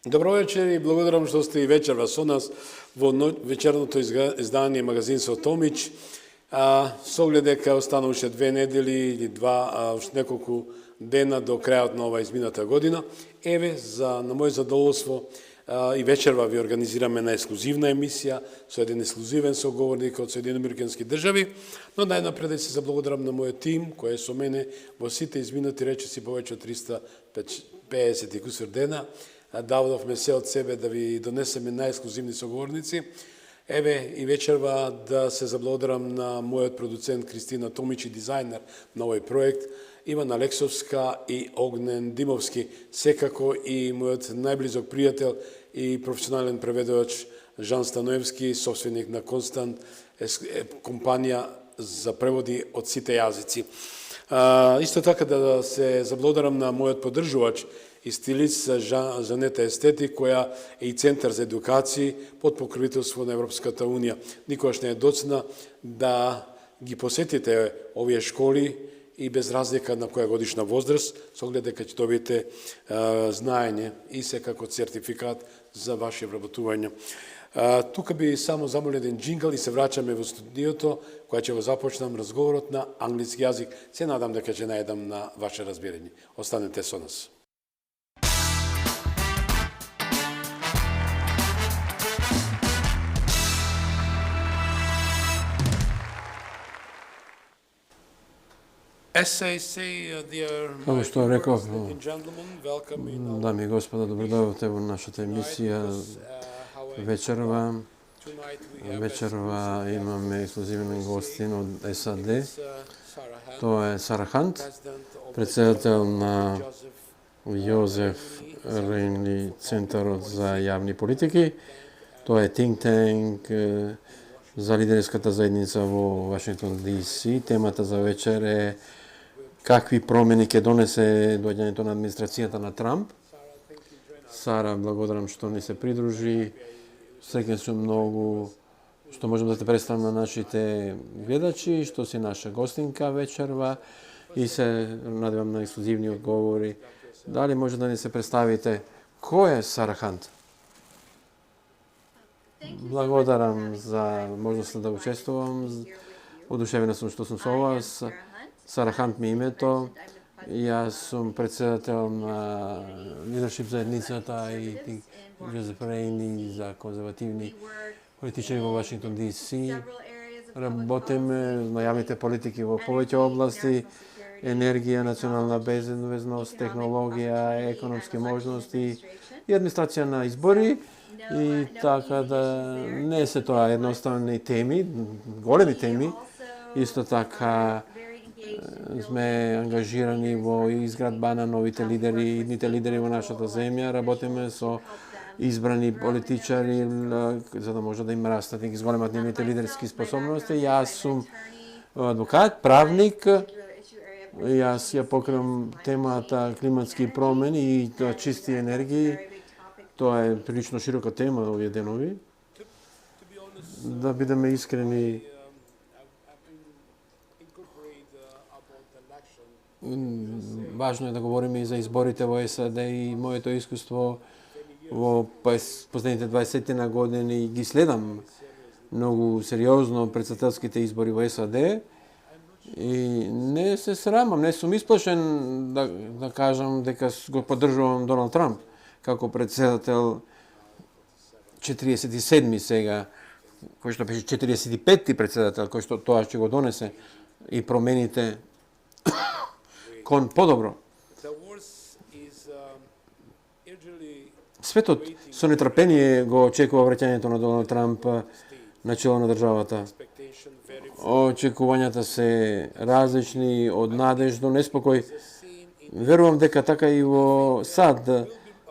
Добро вечер и благодарам што сте и вечерва со нас во вечерното издание магазинсо Томич. Со оглед дека останува уште 2 недели или уште неколку дена до крајот на ова измината година, еве на моје задоволство и вечерва ви организираме на ексклузивна емисија со еден ексклузивен соговорник од Соединените Американски држави, но најнапред да се заблагодарам на мојот тим кој е со мене во сите изминати речиси повеќе од 350 и кусур дена. Давдовме се од себе да ви донесеме најексклузивни соговорници. Еве и вечерва да се заблагодарам на мојот продуцент Кристина Томич и дизајнер на овој проект, Иван Алексовска и Огнен Димовски, секако и мојот најблизок пријател и професионален преведувач Жан Станоевски, собственик на Констант, компанија за преводи од сите јазици. Исто така да се заблагодарам на мојот поддржувач и стилист Жанета Естетик, која е и Центар за едукација под покровителство на Европската Унија. Никогаш не е доцна да ги посетите овие школи и без разлика на која годишна возраст, со оглед дека ќе добиете знаење и секако сертификат за ваше вработување. Тука би само замолил еден джингл и се враќаме во студиото, која ќе го започнам разговорот на англиски јазик. Се надам дека ќе најдам на ваше разбирање. Останете со нас. Како што реков, дами и господа, добродојавте во нашата емисија вечерва. Вечерва имаме ексклузивен гостин од САД. Тоа е Сара Хант, председател на Јозеф Рейнли Центарот за јавни политики. Тоа е think tank за лидерската заедница во Вашингтон ДС. Темата за вечер е какви промени ќе донесе доаѓањето на администрацијата на Трамп. Сара, благодарам што ни се придружи. Среќен сум многу што можам да те представам на нашите гледачи, што си наша гостинка вечерва и се надевам на ексклузивни одговори. Дали може да ни се представите кој е Сара Хант? Благодарам за можноста да учествувам. Одушевена сум што сум со вас. Сара Хант ми името. Јас сум председател на лидершип заедницата и Јозеф Рейнли за конзервативни политичари во Вашингтон ДС. Работиме на јавните политики во повеќе области: енергија, национална безбедност, технологија, економски можности и администрација на избори. И така да не се тоа едноставни теми, големи теми. Исто така сме ангажирани во изградба на новите лидери, идните лидери во нашата земја. Работиме со избрани политичари за да може да им растат и ги зголемат нивните лидерски способности. Јас сум адвокат, правник. Јас ја покривам темата климатски промени и чисти енергии. Тоа е прилично широка тема овие денови. Да бидеме искрени, важно е да говориме и за изборите во САД и моето искуство во последните 20 на години ги следам многу сериозно председателските избори во САД и не се срамам, не сум исплашен да кажам дека го поддржувам Доналд Трамп како председател 47-ми сега, кој што беше 45-ти председател, кој што тоа ќе го донесе и промените кон подобро. Светот со нетрпение го очекува враќањето на Доналд Трамп на чело на државата. Очекувањата се различни, од надеж до неспокој. Верувам дека така и во САД.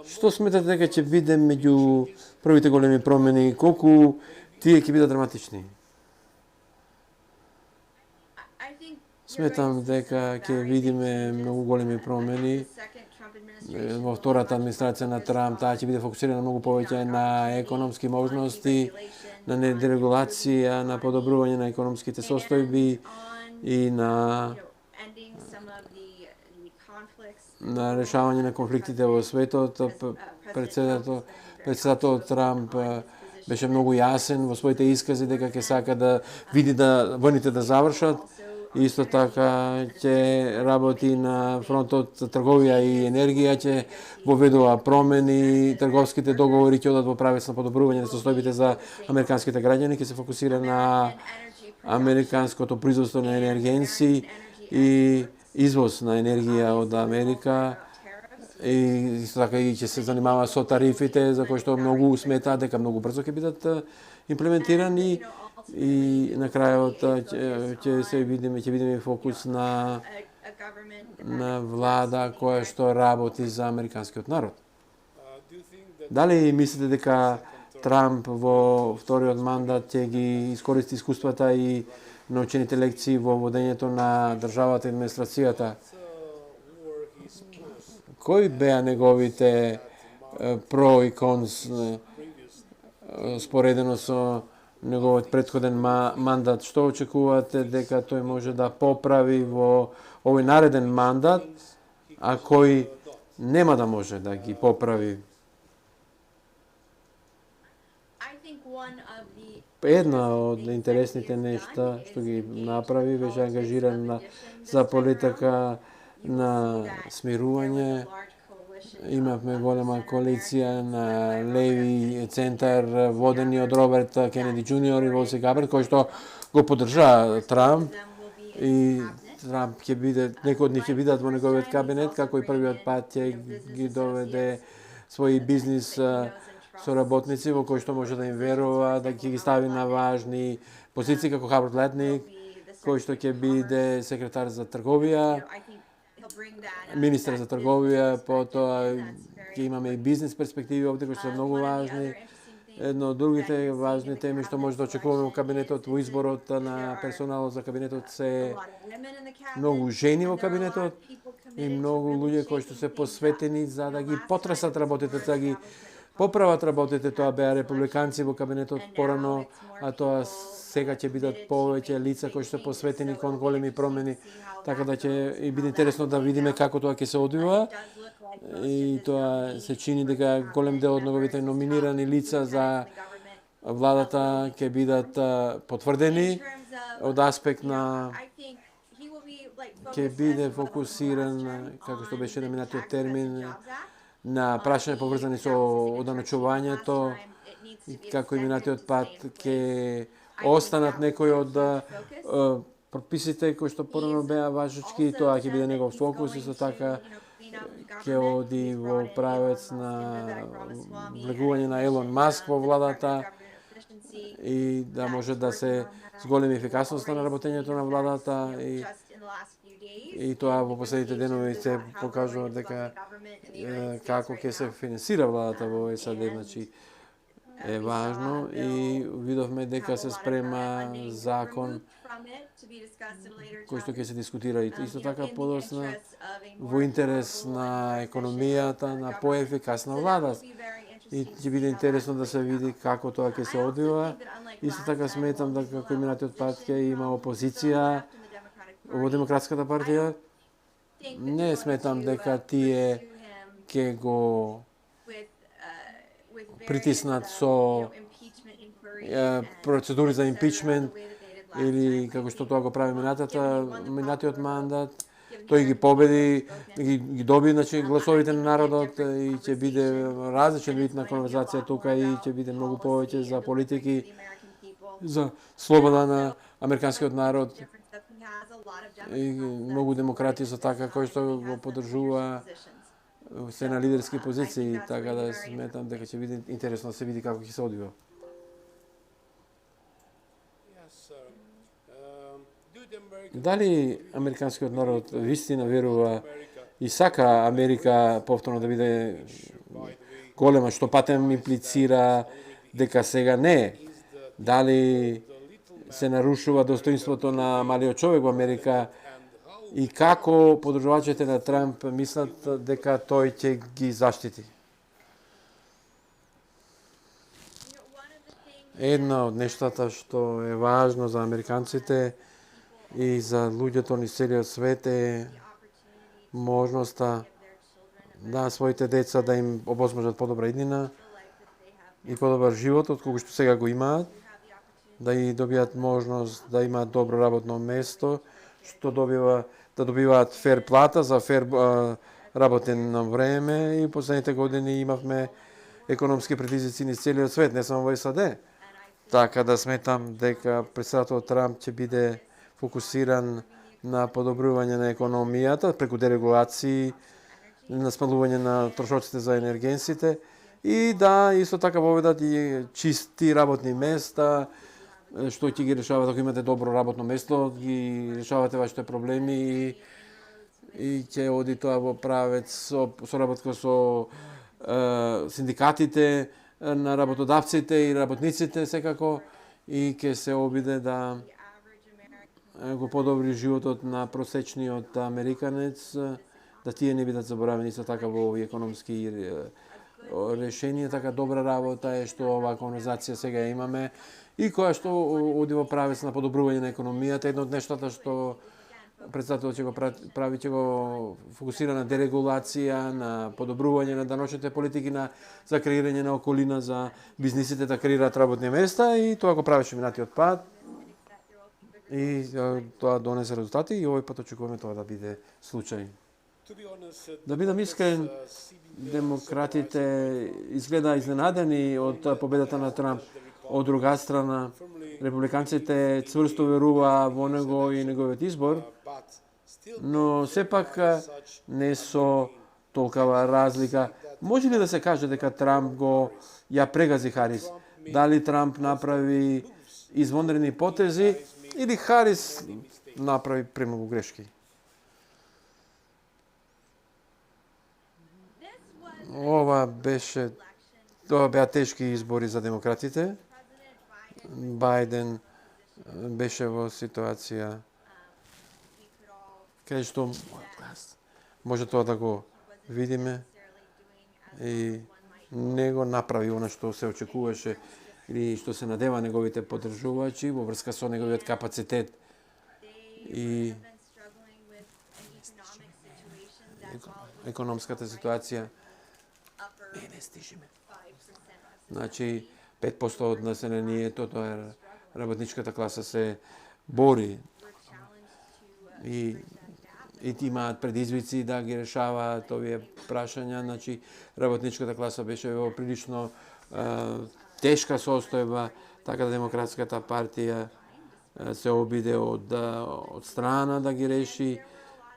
Што сметате дека ќе биде меѓу првите големи промени, колку тие ќе бидат драматични? Сметам дека ќе видиме многу големи промени во втората администрација на Трамп. Таа ќе биде фокусирана многу повеќе на економски можности, на дерегулација, на подобрување на економските состојби и на на решавање на конфликтите во светот. Председател Трамп беше многу јасен во своите искази дека ќе сака да види да војните да завршат. Исто така ќе работи на фронтот трговија и енергија, ќе воведува промени, трговските договори ќе одат во правец на подобрување на состојбите за американските граѓани, ќе се фокусира на американското производство на енергенси и извоз на енергија од Америка. И исто така и ќе се занимава со тарифите, за кои што многу сметаат дека многу брзо ќе бидат имплементирани. И на крајот ќе видиме фокус на влада која што работи за американскиот народ. Дали мислите дека Трамп во вториот мандат ќе ги искористи искуствата и научените лекции во водењето на државата и администрацијата? Кои беа неговите про и конс споредено со неговиот претходен мандат? Што очекувате дека тој може да поправи во овој нареден мандат, а кој нема да може да ги поправи? Една од интересните нешта што ги направи беше ангажиран за политика на смирување. Имавме голема коалиција на леви центар водени од Роберт Кенеди Џуниор и Волси Габерт, кој што го поддржа Трамп, и Трамп ќе биде, некои од нив ќе бидат во неговиот кабинет, како и првиот пат ќе ги доведе своји бизнис соработници во кои што може да им верува, да ќе ги стави на важни позиции, како Хабард Летник, кој што ќе биде секретар за трговија, министар за трговија, потоа ќе имаме и бизнес перспективи овде кои што се многу важни. Едно од другите важни теми што може да очекуваме во кабинетот, во изборот на персоналот за кабинетот, се многу жени во кабинетот и многу луѓе кои што се посветени за да ги потресат работите, за да ги поправат работите. Тоа беа републиканци во кабинетот порано, а тоа сега ќе бидат повеќе лица кои што се посветени кон големи промени, така да ќе и биде интересно да видиме како тоа ќе се одвива. И тоа се чини дека голем дел од неговите номинирани лица за владата ќе бидат потврдени од аспект на ќе биде фокусиран, како што беше наминатиот термин, на прашања поврзани со оданочувањето, како и минатиот пат ќе останат некои од прописите кои што порано беа важечки, тоа ќе биде негов фокус. Исто така ќе оди во правец на влегување на Елон Маск во владата и да може да се зголеми ефикасноста на работењето на владата, и тоа во последните денови се покажува дека како ќе се финансира владата во САД, значи е важно, и видовме дека се спрема закон кој што ќе се дискутира и исто така подоцна во интерес на економијата, на поефикасна влада. И ќе биде интересно да се види како тоа ќе се одвива. Исто така сметам дека како и минатиот пат ќе има опозиција во Демократската партија. Не сметам дека тие ќе го притиснат со процедури за импичмент, или како што тоа го прави минатиот мандат. Тој ги победи, ги доби, значи, гласовите на народот, и ќе биде различен вид на конверзација тука, и ќе биде многу повеќе за политики, за слобода на американскиот народ, и многу демократи со така кои што го поддржува се на лидерски позиции, така да сметам дека ќе биде интересно да се види како ќе се одвива. Дали американскиот народ вистина верува и сака Америка повторно да биде голема, што патем имплицира дека сега не е? Дали се нарушува достоинството на малиот човек во Америка, и како поддржувачите на Трамп мислат дека тој ќе ги заштити? Една од нештата што е важно за американците и за луѓето ни целиот свет е можноста на своите деца да им обозможат подобра иднина и подобар живот од колку што сега го имаат, да и добијат можност да имаат добро работно место, што да добиваат фер плата за фер работено време, и последните години имавме економски притисоци низ целиот свет, не само во САД. Така да сметам дека председател Трамп ќе биде фокусиран на подобрување на економијата преку дерегулации, на смалување на трошоците за енергенсите и да исто така воведат и чисти работни места, што ќе ги решават ако имате добро работно место, ги решавате вашите проблеми и ќе оди тоа во правец со соработка со синдикатите на работодавците и работниците секако, и ќе се обиде да го подобри животот на просечниот американец, да тие не бидат заборавени со така во овие економски решенија. Така добра работа е што оваа конверзација сега имаме и која што оди во правец на подобрување на економијата. Едно од нештата што председател ќе го прави, ќе го фокусира на дерегулација, на подобрување на даночните политики, за креирање на околина за бизнисите да креираат работни места, и тоа го правеше минатиот пат. И тоа донесе резултати и овој пат очекуваме тоа да биде случај. Да бидам искрен, демократите изгледа изненадени од победата на Трамп. Од друга страна, републиканците цврсто веруваа во него и неговиот избор, но сепак не со толкова разлика. Може ли да се каже дека Трамп ја прегази Харис? Дали Трамп направи извонредни потези или Харис направи премногу грешки? Тоа беа тешки избори за демократите. Бајден беше во ситуација кај што може тоа да го видиме и не го направи она што се очекуваше или што се надева неговите поддржувачи во врска со неговиот капацитет и економската ситуација. Не стижиме. Значи, 5% од населението, тоа е работничката класа, се бори и имаат предизвици да ги решаваат овие прашања. Значи, работничката класа беше во прилично тешка состојба, така да Демократската партија се обиде од страна да ги реши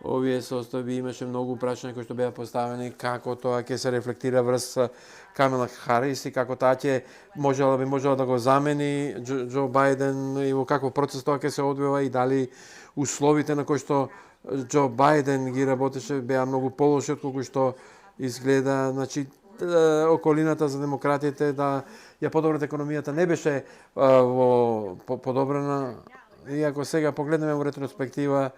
овие состојби. Имаше многу прашања кои што беа поставени како тоа ќе се рефлектира врз Камала Харис и како таа ќе би можела да го замени Џо Бајден и во каков процес тоа ќе се одвива, и дали условите на кои што Џо Бајден ги работеше беа многу полоши од колку што изгледа. Значи, околината за демократите да ја подобрат економијата не беше подобрена, иако сега погледнеме во ретроспектива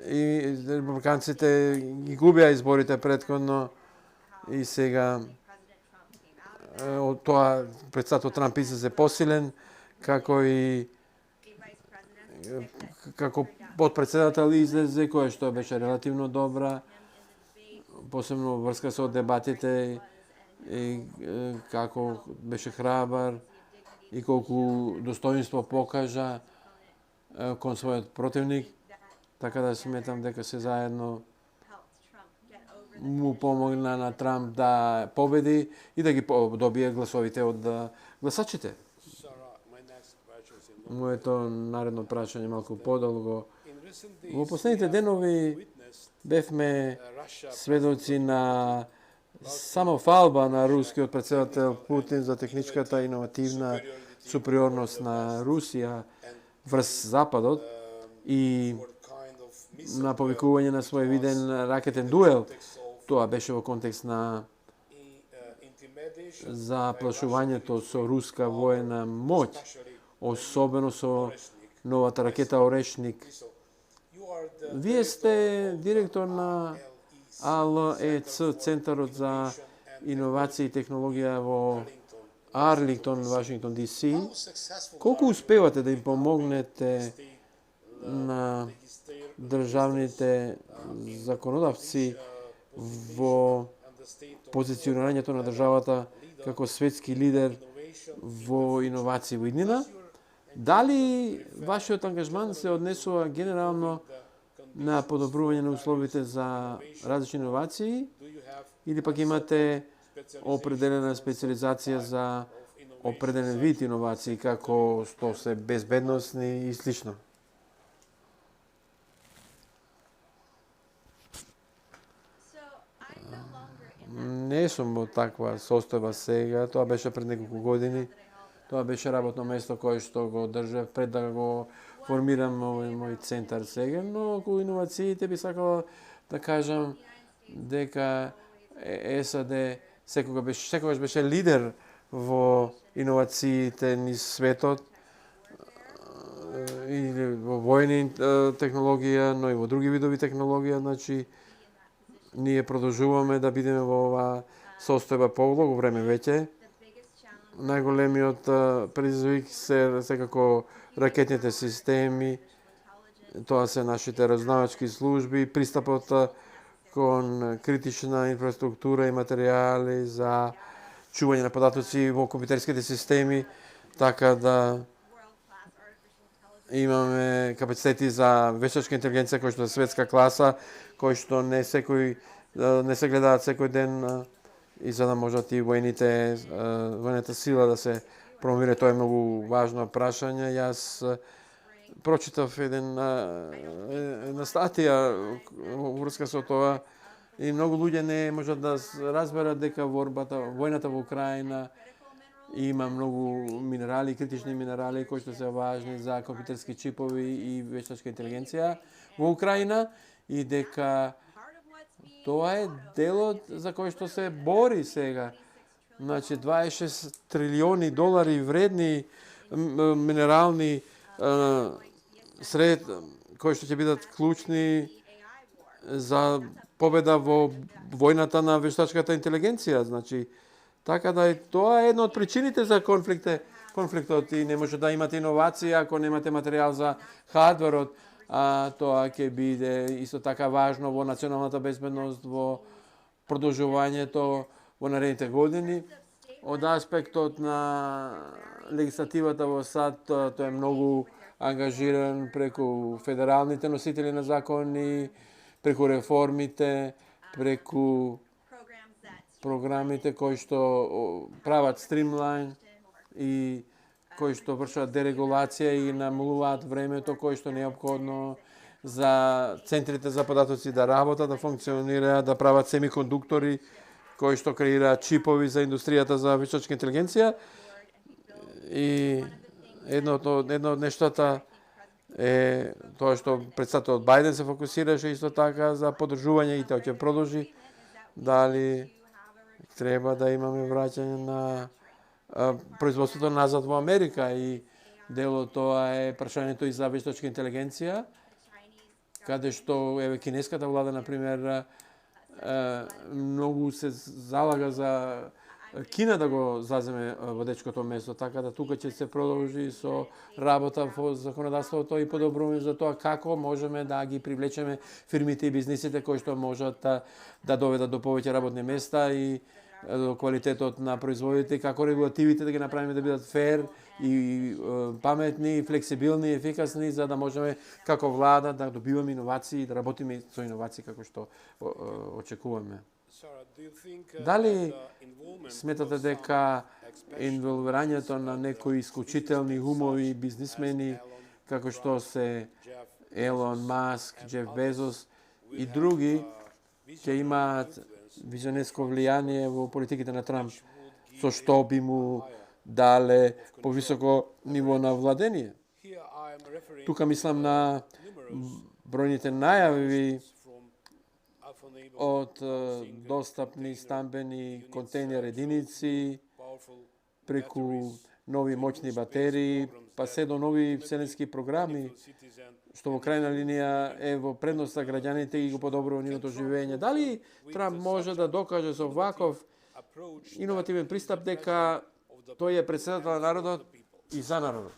и републиканците ги губеа изборите претходно, и сега од тоа председател Трамп излезе посилен, како подпредседател излезе, која што беше релативно добра, посебно во врска со дебатите, и како беше храбар и колку достоинство покажа кон својот противник. Така да сметам дека се заедно му помогна на Трамп да победи и да ги добие гласовите од гласачите. Моето наредно прашање малку подолго. Во последните денови бевме сведоци на самофалба на рускиот председател Путин за техничката иновативна супериорност на Русија врз Западот и на повикување на свој виден ракетен дуел. Тоа беше во контекст на заплашувањето со руска воена моќ, особено со новата ракета Орешник. Вие сте директор на АЛЕЦ, Центарот за иновации и технологија во Арлингтон, Вашингтон, ДС. Колку успевате да им помогнете на државните законодавци во позиционирањето на државата како светски лидер во иновации во иднина. Дали вашиот ангажман се однесува генерално на подобрување на условите за различни иновации или пак имате определена специализација за определен вид иновации како што се безбедносни и слично? Не сум во таква состојба сега, тоа беше пред неколку години. Тоа беше работно место кое што го држав пред да го формирам мој центар сега, но околу иновациите би сакала да кажам дека САД секогаш беше лидер во иновациите низ светот или во војни технологија, но и во други видови технологија, значи ние продолжуваме да бидеме во оваа состојба помногу време веќе. Најголемиот предизвик се секако ракетните системи, тоа се нашите разузнавачки служби, пристапот кон критична инфраструктура и материјали за чување на податоци во компјутерските системи, така да имаме капацитети за вештачка интелигенција кој што е светска класа, кој што не се гледаат секој ден и за да можат и војната сила да се промовира. Тоа е многу важно прашање. Јас прочитав една статија во врска со тоа и многу луѓе не можат да разберат дека војната во Украина има многу минерали, критични минерали кои што се важни за компјутерски чипови и вештачка интелигенција во Украина и дека тоа е делот за кој што се бори сега. Значи 26 трилиони долари вредни минерални кои што ќе бидат клучни за победа во војната на вештачката интелигенција. Значи, така да тоа е една од причините за конфликтот и не може да имате иновација ако немате материјал за хардверот, а тоа ќе биде исто така важно во националната безбедност, во продолжувањето во наредните години. Од аспектот на легислативата во САД, тоа е многу ангажиран преку федералните носители на закони, преку реформите, преку програмите кои што прават стримлайн и кои што вршат дерегулација и намалуваат времето кој што е неопходно за центрите за податоци да работат, да функционираат, да прават семикондуктори кои што креираат чипови за индустријата за вештачка интелигенција. И едно од нештата е тоа што претседателот Бајден се фокусираше исто така за подржување и тоа ќе продолжи. Дали треба да имаме враќање на производството назад во Америка и дел од тоа е прашањето и за вештачка интелигенција, каде што кинеската влада на пример многу се залага за Кина да го заземе водечкото место, така да тука ќе се продолжи со работа во законодавството и подобрување за тоа како можеме да ги привлечеме фирмите и бизнисите кои што можат да доведат до повеќе работни места и до квалитетот на производите, како регулативите да ги направиме да бидат фер и паметни, флексибилни, ефикасни, за да можеме како влада да добиваме иновации и да работиме со иновации како што очекуваме. Дали сметате дека инволвирањето на некои исклучителни умови бизнисмени како што се Елон Маск, Джеф Безос и други ќе имаат визионерско влијание во политиките на Трамп, со што би му дале повисоко ниво на владение? Тука мислам на бројните најави од достапни стамбени контейнер единици, преку нови моćни батерии, па се до нови вселенски програми, што во крајна линија е во предност за граѓаните и го подобрува нивното живење. Дали Трамп може да докаже со ваков иновативен пристап дека тој е претседател на народот и за народот?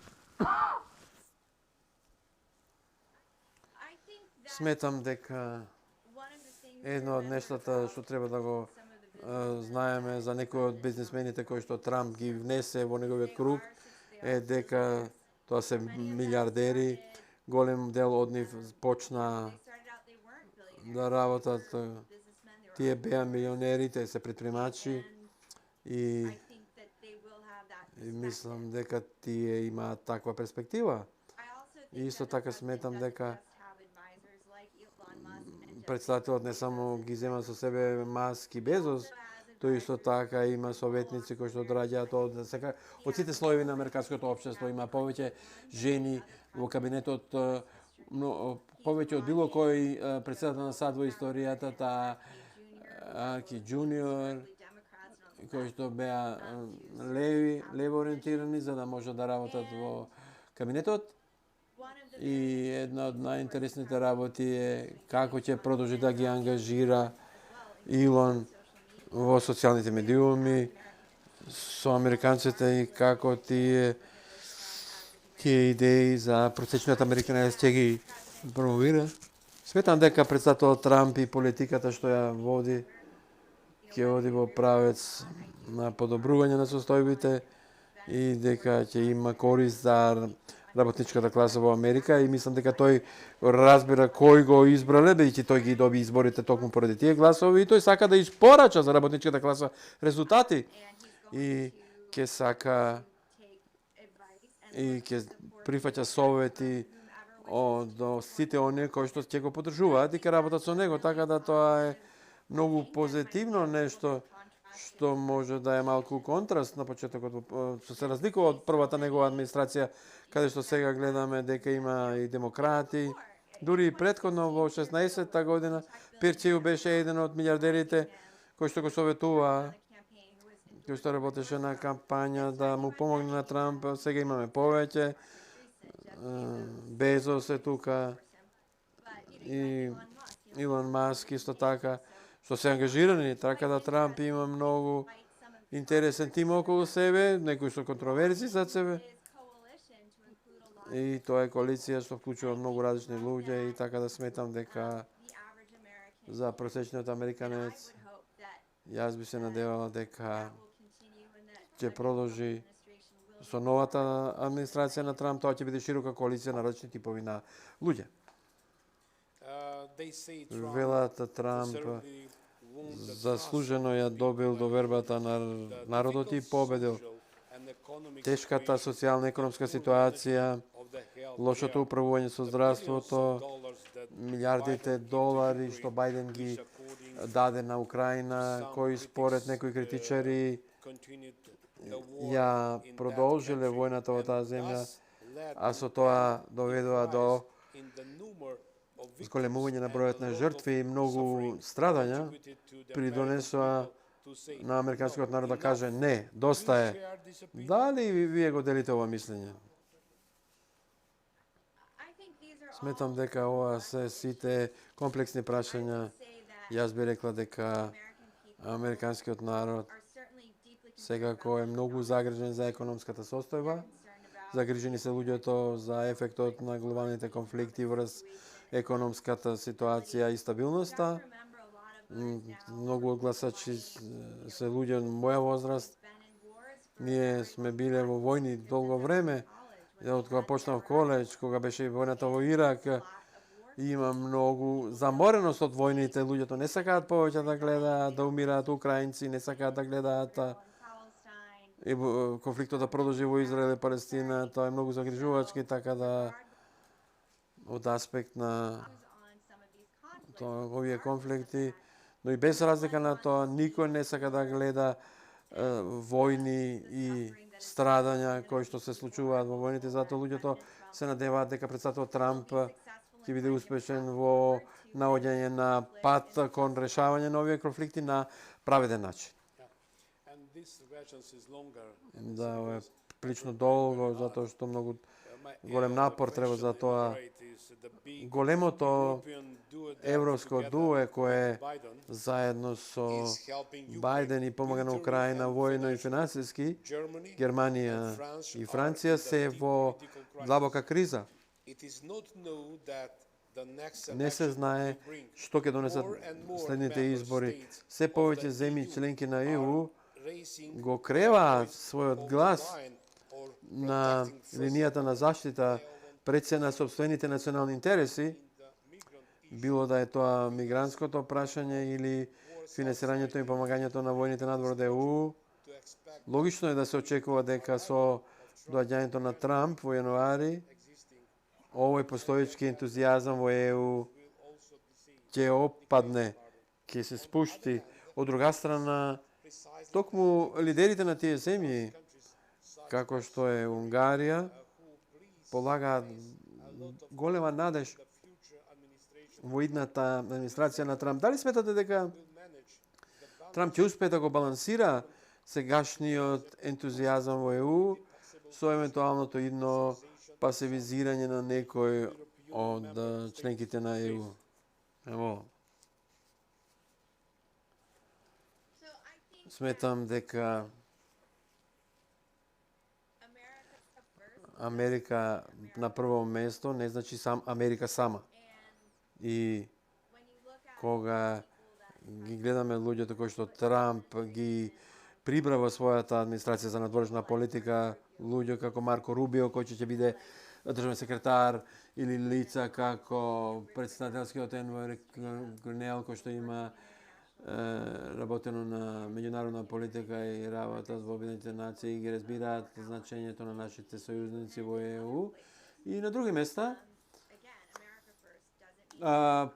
Сметам дека Едно од нештата што треба да го знаеме за некои од бизнисмените кои што Трамп ги внесе во неговиот круг е дека тоа се милиардери, голем дел од нив почна да работат, тие беа милионери, тие се предприемачи и мислам дека тие имаат таква перспектива. И исто така сметам дека председателот не само ги зема со себе Маск и Безос, тој исто така има советници кои што одраѓаат од сите слоеви на американското општество. Има повеќе жени во кабинетот, повеќе од било кој председател на САД во историјата, Аки Джуниор, кои што беа лево ориентирани за да можат да работат во кабинетот. И една од најинтересните работи е како ќе продолжи да ги ангажира Илон во социјалните медиуми со американците и како тие идеи за просечниот американец ќе ги промовира. Сметам дека председателот Трамп и политиката што ја води ќе води во правец на подобрување на состојбите и дека ќе има корист за работничката класа во Америка и мислам дека тој разбира кој го избрале, бидејќи тој ги доби изборите токму поради тие гласови и тој сака да испорача за работничката класа резултати и ќе сака и ќе прифаќа совети од сите оние кои што ќе го поддржуваат и ќе работат со него, така да тоа е многу позитивно нешто што може да е малку контраст на почетокот, што се разликува од првата негова администрација, каде што сега гледаме дека има и демократи. Дури и претходно во 16-та година Пирчију беше еден од милиардерите кој што го советува, кој што работеше на кампања да му помогне на Трамп. Сега имаме повеќе. Безос е тука и Илон Маск исто така, што се ангажирани, така да Трамп има многу интересен тим околу себе, некои со контроверзи за себе. И тоа е коалиција што вклучува многу различни луѓе и така да сметам дека за просечниот американец јас би се надевала дека ќе продолжи со новата администрација на Трамп, тоа ќе биде широка коалиција на различни типови на луѓе. Велат Трамп заслужено ја добил довербата на народот и победил. Тешката социјално-економска ситуација, лошото управување со здравството, милиардите долари што Бајден ги даде на Украина, кои според некои критичари ја продолжиле војната во таа земја, а со тоа доведува до зголемување на бројот на жртви и многу страдања, придонесува на американскиот народ да каже не, доста е. Дали вие го делите ова мислење? Сметам дека ова се сите комплексни прашања. Јас би рекла дека американскиот народ секако е многу загрижен за економската состојба. Загрижени се луѓето за ефектот на глобалните конфликти врз економската ситуација и стабилноста. Многу од гласачи се луѓе од моја возраст. Ние сме биле во војни долго време. Од кога почнав колеж, кога беше војната во Ирак, има многу замореност од војните. Луѓето не сакаат повеќе да гледаат да умираат украинци, не сакаат да гледаат и конфликтот да продолжи во Израел и Палестина. Тоа е многу загрижувачки, така да од аспект на овие конфликти, но и без разлика на тоа, никој не сака да гледа војни и страдања кои што се случуваат во војните, затоа луѓето се надеваат дека председателот Трамп ќе биде успешен во наоѓање на пат кон решавање на овие конфликти на праведен начин. Да, е прилично долго, затоа што многу голем напор треба за тоа. Големото европско дуе кое заедно со Бајден и помага на Украина војно и финансиски, Германија и Франција се во длабока криза. Не се знае што ќе донесат следните избори. Се повеќе земји членки на ЕУ го креваат својот глас на линијата на заштита пред се на собствените национални интереси, било да е тоа мигрантското прашање или финансирањето и помагањето на војните надвор од ЕУ. Логично е да се очекува дека со доаѓањето на Трамп во јануари, овој постоечки ентузијазам во ЕУ ќе опадне, ќе се спушти. Од друга страна, токму лидерите на тие земји, како што е Унгарија, полагаат голема надеж во идната администрација на Трамп. Дали сметате дека Трамп ќе успее да го балансира сегашниот ентузијазам во ЕУ со евентуалното идно пасивизирање на некој од членките на ЕУ? Ево. Сметам дека Америка на прво место не значи сам Америка сама. И кога ги гледаме луѓето кои што Трамп ги прибра во својата администрација за надворешна политика, луѓе како Марко Рубио, кој ќе биде државен секретар, или лица како председателскиот Енвар Гринел, кој што има работено на меѓународна политика и работа во Обединетите нации, ги разбираат значењето на нашите сојузници во ЕУ. И на други места,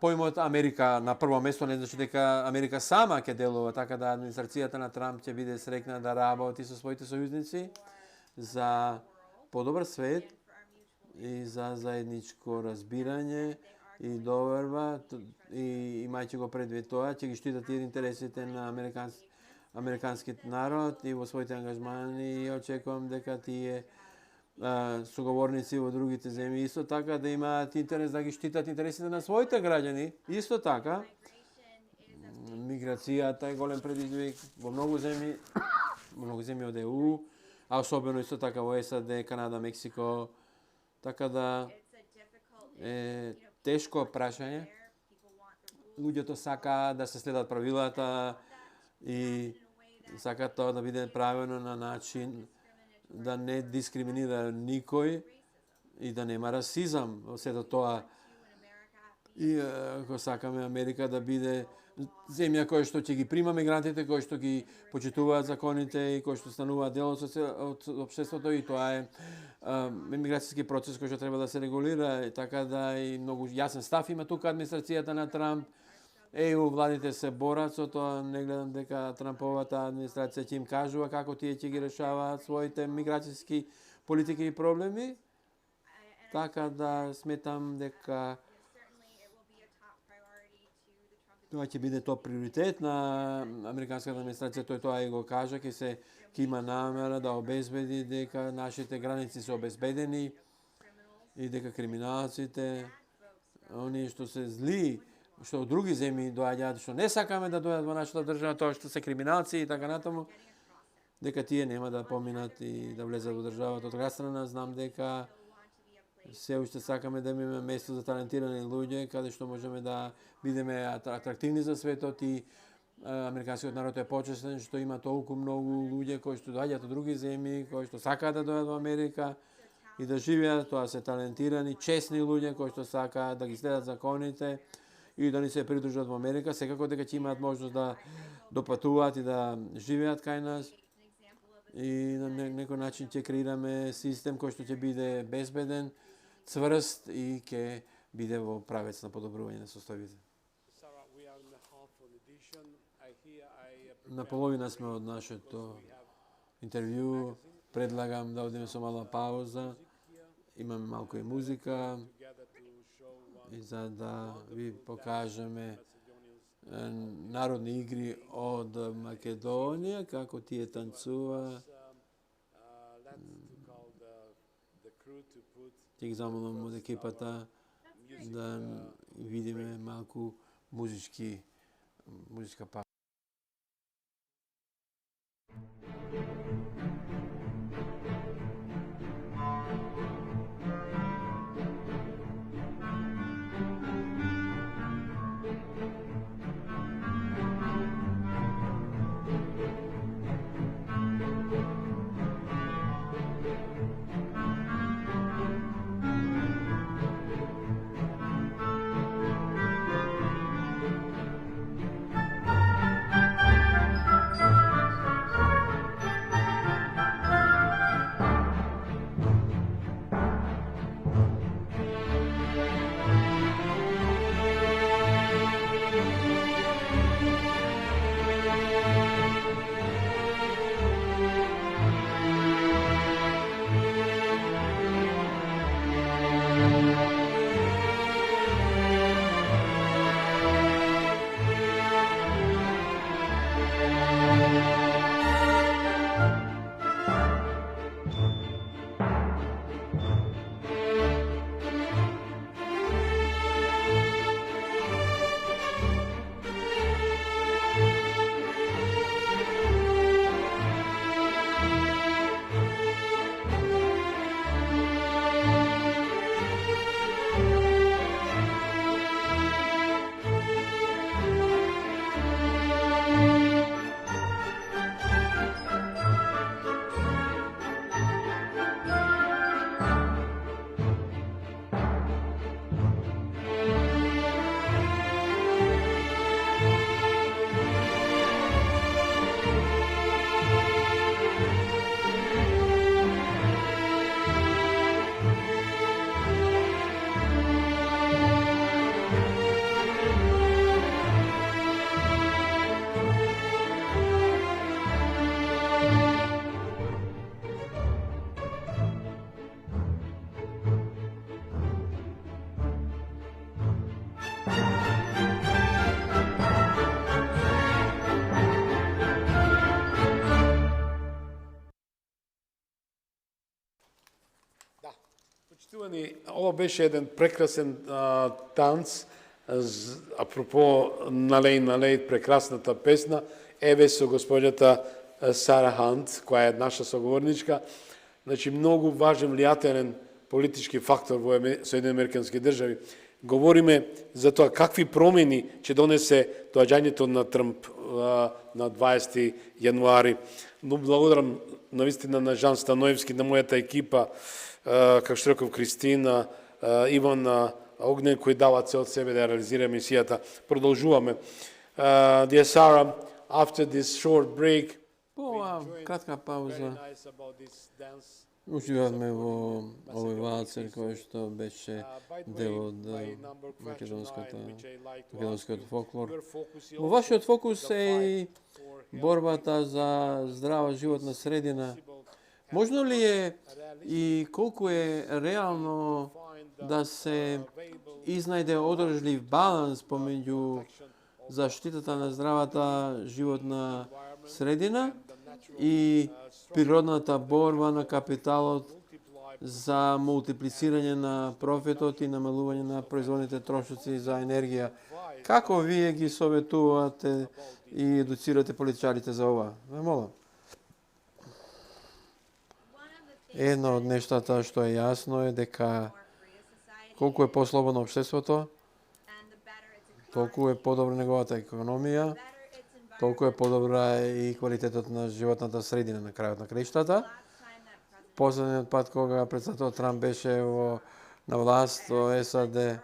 поимот Америка на прво место не значи дека Америка сама ќе делува, така да администрацијата на Трамп ќе биде среќна да работи со своите сојузници за подобар свет и за заедничко разбирање и доверба, и имајќи го предвид тоа, ќе ги штитат и интересите на американскиот народ и во своите ангажмани, и очекувам дека тие соговорници во другите земји исто така да имаат интерес да ги штитат интересите на своите граѓани. Исто така, миграцијата е голем предизвик во многу земји од ЕУ, а особено исто така во САД, Канада, Мексико, така да е тешко прашање. Луѓето сакаат да се следат правилата и сакаат тоа да биде правено на начин да не дискриминира никој и да нема расизам во сето тоа. И ако сакаме Америка да биде земја која што ќе ги прима мигрантите, кој што ги почитуваат законите и кој што стануваат дел од општеството, и тоа е миграцијски процес кој што треба да се регулира, така да и многу јасен став има тука администрацијата на Трамп. ЕУ владите се борат со тоа, не гледам дека Трамповата администрација ќе им кажува како тие ќе ги решаваат своите миграцијски политики и проблеми. Така да сметам дека тоа ќе биде топ приоритет на американската администрација, тој тоа и го кажа, ќе има намера да обезбеди дека нашите граници се обезбедени и дека криминалците, оние што се зли, што од други земји доаѓаат, што не сакаме да доаѓаат во нашата држава, тоа што се криминалци и така натаму, дека тие нема да поминат и да влезат во државата. Од друга страна, знам дека се уште сакаме да имаме место за талентирани луѓе, каде што можеме да бидеме атрактивни за светот, и американскиот народ е почестен што има толку многу луѓе кои што доаѓаат од други земји, кои што сакаат да доаѓаат во Америка и да живеат. Тоа се талентирани, честни луѓе кои што сакаат да ги следат законите и да ни се придружат во Америка, секако дека ќе имаат можност да допатуваат и да живеат кај нас. И на некој начин ќе креираме систем кој што ќе биде безбеден, цврст и ќе биде во правец на подобрување на состојбите. На половина сме од нашето интервју. Предлагам да одиме со мала пауза. Имаме малку и музика, и за да ви покажеме народни игри од Македонија, како тие танцува. Ќе ги замолам од екипата да видиме малку музичка пауза. Почитувани, ова беше еден прекрасен танц, апропо налей, прекрасната песна, еве со госпоѓата Сара Хант, која е наша соговорничка. Значи, многу важен, влијателен политички фактор во Соединените американски држави. Говориме за тоа какви промени ќе донесе доаѓањето на Трмп на 20 јануари. Но благодарам навистина на Жан Станоевски, на мојата екипа, како што реков Кристина, Иван Огнен, кои дават се од себе да реализира мисијата. Продолжуваме. Dear Sarah, after this short break, По оваа кратка пауза nice about this dance. уживавме во овој валцер кој што беше By the way, дел од my number question nine, which I like to ask македонскиот you, фолклор. your focus is Во also вашиот фокус the е и fight for борбата за здрава животна средина. Можно ли е и колку е реално да се изнајде одржлив баланс помеѓу заштитата на здравата животна средина и природната борба на капиталот за мултиплицирање на профитот и намалување на производните трошоци за енергија. Како вие ги советувате и едуцирате политичарите за ова? Ве молам. Едно од нештата што е јасно е дека колку е послободно општеството, толку е подобра неговата економија, толку е подобра и квалитетот на животната средина на крајот на краиштата. Последниот пат кога председателот Трамп беше на власт во САД,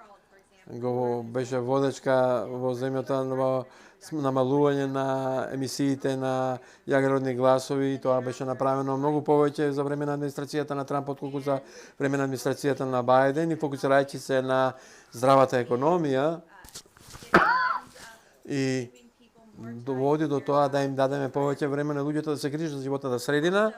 го беше водечка во земјата во намалување на емисиите на јагародни гласови. Тоа беше направено многу повеќе за време на администрацијата на Трамп отколку за време на администрацијата на Бајден, и фокусирајќи се на здравата економија и доводи до тоа да им дадеме повеќе време на луѓето да се грижат за животната средина.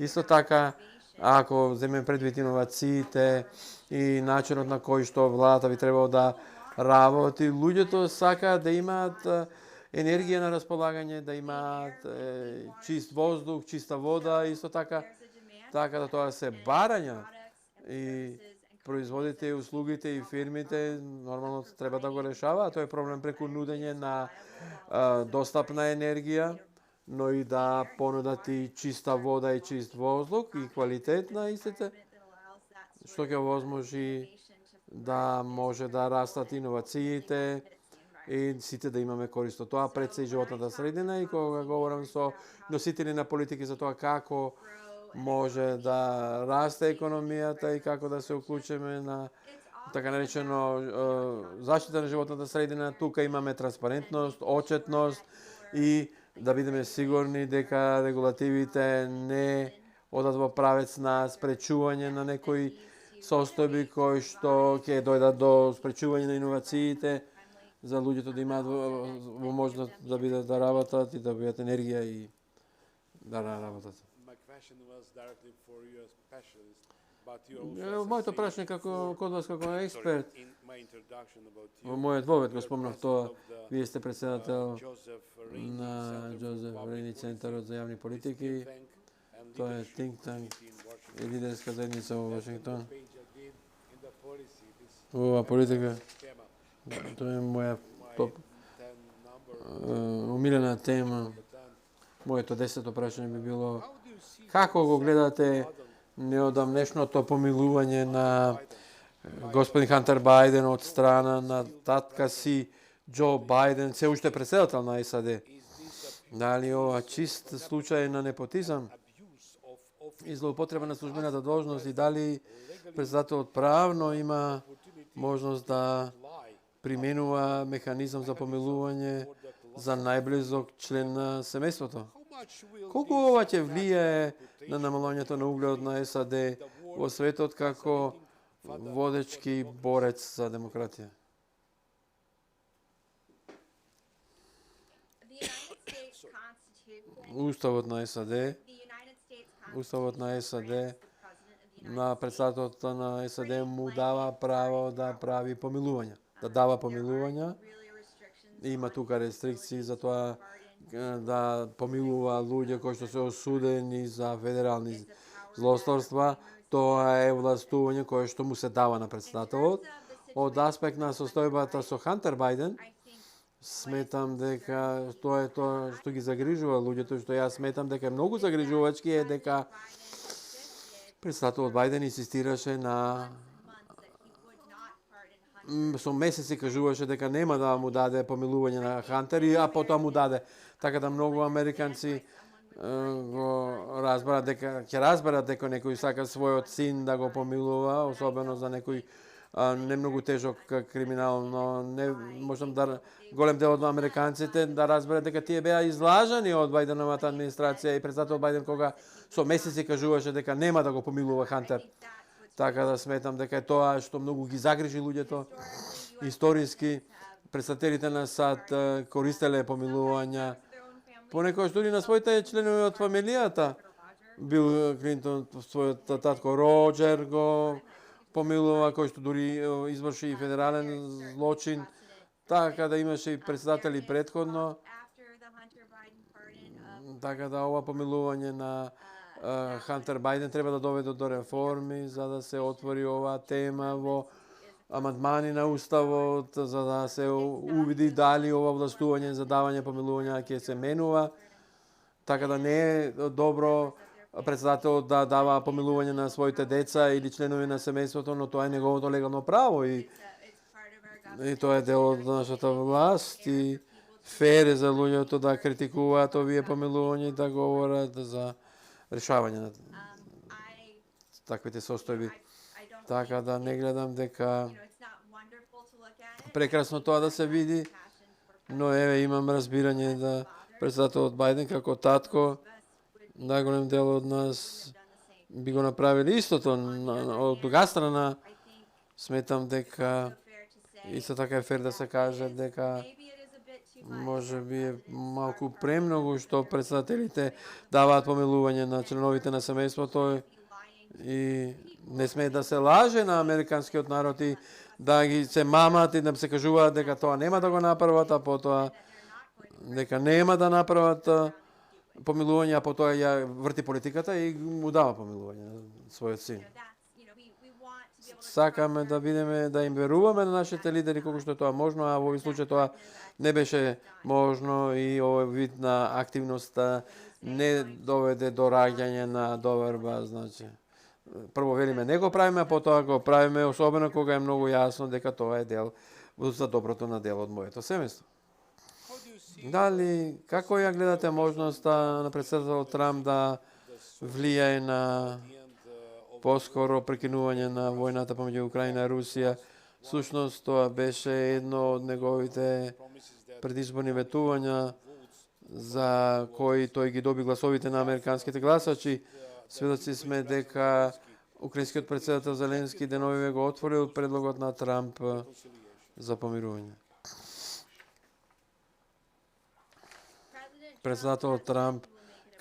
Исто така, ако земеме предвид иновациите и начинот на кој што владата би требало да работи, луѓето сакаат да имаат енергија на располагање, да имаат чист воздух, чиста вода, исто така да тоа се барања и производите и услугите и фирмите нормално треба да го решаваат. Тоа е проблем преку нудење на достапна енергија, но и да понудат и чиста вода и чист воздух и квалитет на истите, што ќе возможи да може да растат иновациите и сите да имаме корист од тоа, пред се и животната средина. И кога говорам со носители на политики за тоа како може да расте економијата и како да се уклучиме на така наречено заштита на животната средина, тука имаме транспарентност, отчетност и да бидеме сигурни дека регулативите не одат во правец на спречување на некои состојби кои што ќе дојдат до спречување на иновациите за луѓето да имаат во можност да бидат да работат и да бидат енергија и да работат. Моето прашање како код вас како експерт, во мојот вовед го спомнав тоа, вие сте председател на Джозеф Рейни Центарот за јавни политики, тоа е think tank и лидерска заедница во Вашингтон. Ова политика, тоа е моја умилена тема. Моето 10-то прашање би било како го гледате неодамнешното помилување на господин Хантер Бајден од страна на татка си Џо Бајден, се уште председател на САД. Дали ова чист случај на непотизам и злоупотреба на службената должност и дали председателот правно има можност да применува механизам за помилување за најблизок член на семејството? Колку ова ќе влијае на намалувањето на угледот на САД во светот како водечки борец за демократија? Уставот на САД на председателот на САД му дава право да прави помилувања, да дава помилувања. Има тука рестрикции за тоа да помилува луѓе кои што се осудени за федерални злосторства, Тоа е властување кое што му се дава на председателот. Од аспект на состојбата со Хантер Бајден, сметам дека тоа е тоа што ги загрижува луѓето, што јас сметам дека е многу загрижувачки е дека председателот Бајден инсистираше на со месеци кажуваше дека нема да му даде помилување на Хантер, а потоа му даде. Така да многу американци го разберат дека ќе разберат дека некој сака својот син да го помилува, особено за некој не многу тежок криминал, но не можам да голем дел од американците да разберат дека тие беа излажани од Бајденовата администрација и председател Бајден кога со месеци кажуваше дека нема да го помилува Хантер. Така да сметам дека е тоа што многу ги загрижи луѓето. Историски претставителите на САД користеле помилувања понекогаш дури на своите членови од фамилијата. Бил Клинтон, својот татко Роџер го помилува, кој што дури изврши и федерален злочин. Така да имаше и председатели претходно. Така да ова помилување на Хантер Бајден треба да доведе до реформи за да се отвори оваа тема во амандмани на уставот, за да се увиди дали ова властување за давање помилување ќе се менува. Така да не е добро председателот да дава помилување на своите деца или членови на семејството, но тоа е неговото легално право и тоа е дел од нашата власт и фер е за луѓето да критикуваат овие помилувања и да говорат за решавање на таквите состојби. Така да не гледам дека прекрасно тоа да се види, но еве имам разбирање да председателот Бајден како татко, најголем дел од нас би го направили истото. Од друга страна, сметам дека исто така е фер да се каже дека може би е малку премногу што председателите даваат помилување на членовите на семејството и не смее да се лаже на американскиот народ и да ги се мамат и да се кажуваат дека тоа нема да го направат, а потоа дека нема да направат помилување, а потоа ја врти политиката и му дава помилување на својот син. Сакаме да видиме, да им веруваме на нашите лидери колку што тоа можно, а во овој случај тоа не беше можно и овој вид на активност не доведе до раѓање на доверба, значи. Прво велиме не го правиме, а потоа го правиме, особено кога е многу јасно дека тоа е дел за доброто на дел од моето семејство. Дали, како ја гледате можноста на председателот Трамп да влијае на поскоро прекинување на војната помеѓу Украина и Русија? Сушност тоа беше едно од неговите предизборни ветувања за кои тој ги доби гласовите на американските гласачи. Сведоци сме дека украинскиот председател Зеленски деновиве го отворил предлогот на Трамп за помирување. Председателот Трамп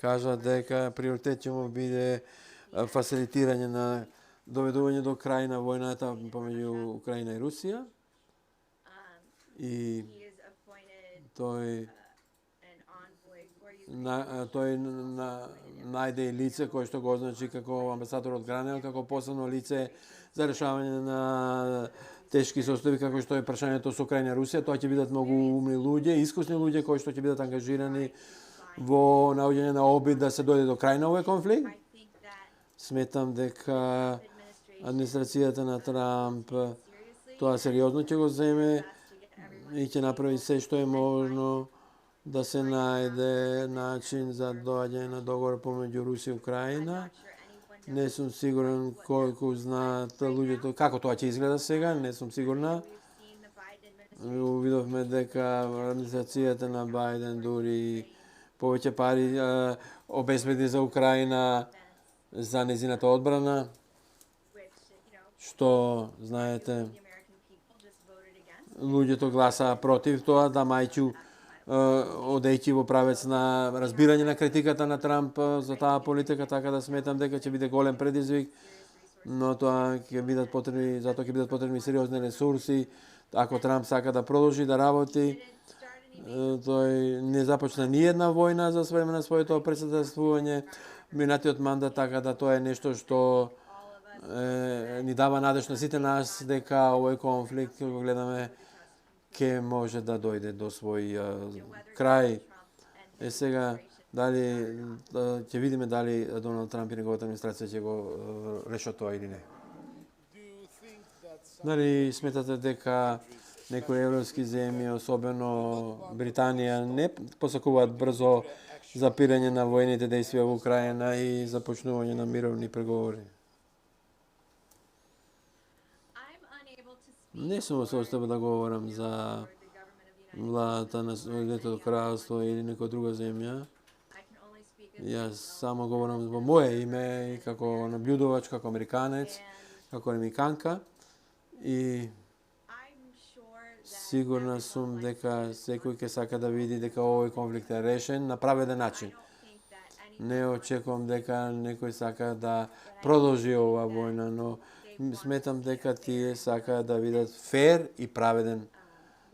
кажа дека приоритет ќе му биде фасилитирање на доведување до крај на војната помеѓу Украина и Русија. И тој најде и лице кој што го означи како амбасадор од Гранел, како посебно лице за решавање на тешки состојби како што е прашањето со Украина и Русија. Тоа ќе бидат многу умни луѓе, искусни луѓе кои што ќе бидат ангажирани во наоѓање на обид да се дојде до крај на овој конфликт. Сметам дека администрацијата на Трамп тоа сериозно ќе го земе и ќе направи се што е можно да се најде начин за доаѓање на договор помеѓу Русија и Украина. Не сум сигурен колку знаат луѓето како тоа ќе изгледа сега, не сум сигурна. Увидовме дека администрацијата на Бајден дури повеќе пари обезбеди за Украина за незината одбрана, што, знаете, луѓето гласаа против тоа, да мајчу одејќи во правец на разбирање на критиката на Трамп за таа политика, така да сметам дека ќе биде голем предизвик, но тоа ќе бидат потребни, затоа ќе бидат потребни сериозни ресурси. Ако Трамп сака да продолжи да работи, тој не започна ни една војна за време на своето председателствување минатиот мандат, така да тоа е нешто што ни дава надеж на сите нас дека овој конфликт кога го гледаме ќе може да дојде до свој крај. Сега дали ќе видиме дали Доналд Трамп и неговата администрација ќе го решат тоа или не. Дали сметате дека некои европски земји, особено Британија, не посакуваат брзо запирање на воените действија во Украина и започнување на мировни преговори? Не сум во состојба да говорам за владата на Соединетото кралство или некоја друга земја. Јас само говорам во моје име и како наблюдувач, како американец, како американка и сигурна сум дека секој ќе сака да види дека овој конфликт е решен на праведен начин. Не очекувам дека некој сака да продолжи оваа војна, но сметам дека тие сака да видат фер и праведен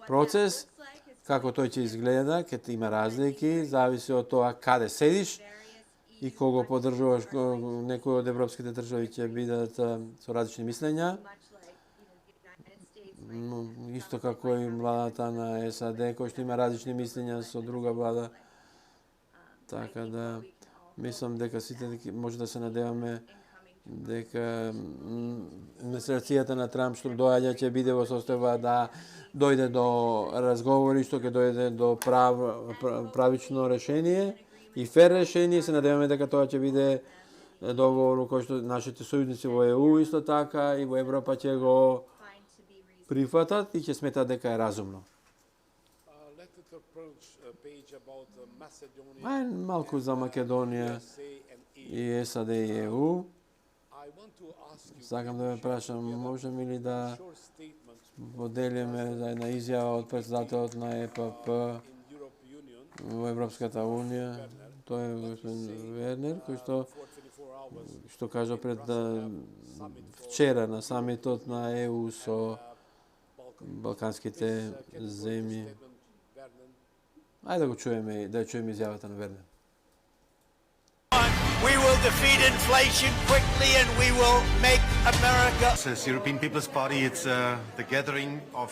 процес. Како тој ќе изгледа, ќе има разлики, зависи од тоа каде седиш и кого поддржуваш. Некои од европските држави ќе бидат со различни мислења, но исто како и владата на САД, кој што има различни мислења со друга влада. Така да, мислам дека сите може да се надеваме дека администрацијата на Трамп што доаѓа ќе биде во состојба да дојде до разговори, што ќе дојде до правично решение и фер решение. Се надеваме дека тоа ќе биде договор кој што нашите сојузници во ЕУ исто така и во Европа ќе го прифатат и ќе сметат дека е разумно. Малку за Македонија и САД и ЕУ. Сакам да ве прашам, можеме ли да поделиме за една изјава од председателот на ЕПП во Европската унија, тој е господин Вернер, кој што кажа пред вчера на самитот на ЕУ со балканските земји. Ајде да го чуеме, да чуеме изјавата на Вернер. We will defeat inflation quickly and we will make America. As European People's Party, it's the gathering of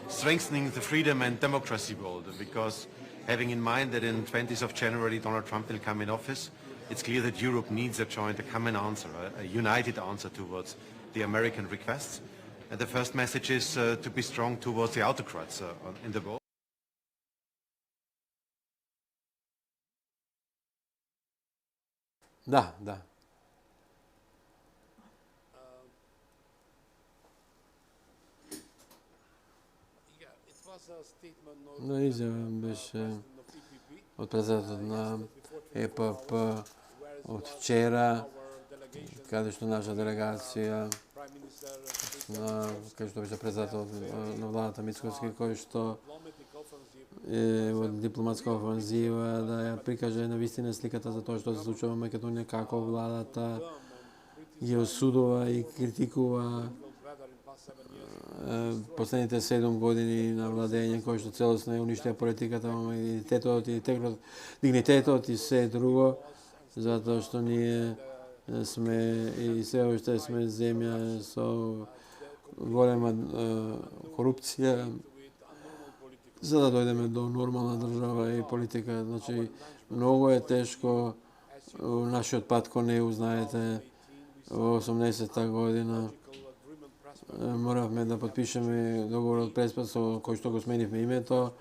strengthening the freedom and democracy world, because having in mind that in 20th of January Donald Trump will come in office, it's clear that Europe needs a joint, a common answer, a united answer towards the American requests. And the first message is to be strong towards the autocrats in the world. Да. Но изјава беше од председателот на ЕПП од вчера, каде што наша делегација, каде што беше председателот на владата Мицкоски, кој што во дипломатска офанзива да ја прикаже на вистина сликата за тоа што се случува во Македонија, како владата ги осудува и критикува последните 7 години на владење, кој што целосно е уништија политиката, дигнитетот и се друго, затоа што ние сме и се уште сме земја со голема корупција, за да дојдеме до нормална држава и политика. Значи, многу е тешко. Нашиот пат кон ЕУ, знаете, во 80-та година моравме да подпишеме договорот преспад со кој што го сменивме името,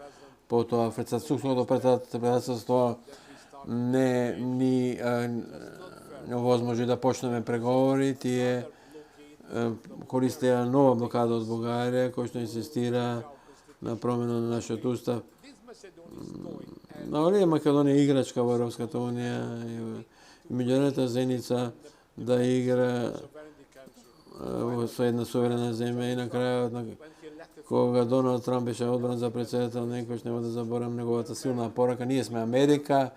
потоа председателството не ни овозможи да почнеме преговори. Тие користеа нова блокада од Бугарија, кој што инсистира на промена на нашиот устав. Нали Македонија е играчка во Европската унија и меѓународната заедница да игра со една суверена земја и на крајот кога Доналд Трамп беше одбран за председател, некојаш нема да заборам неговата силна порака: ние сме Америка,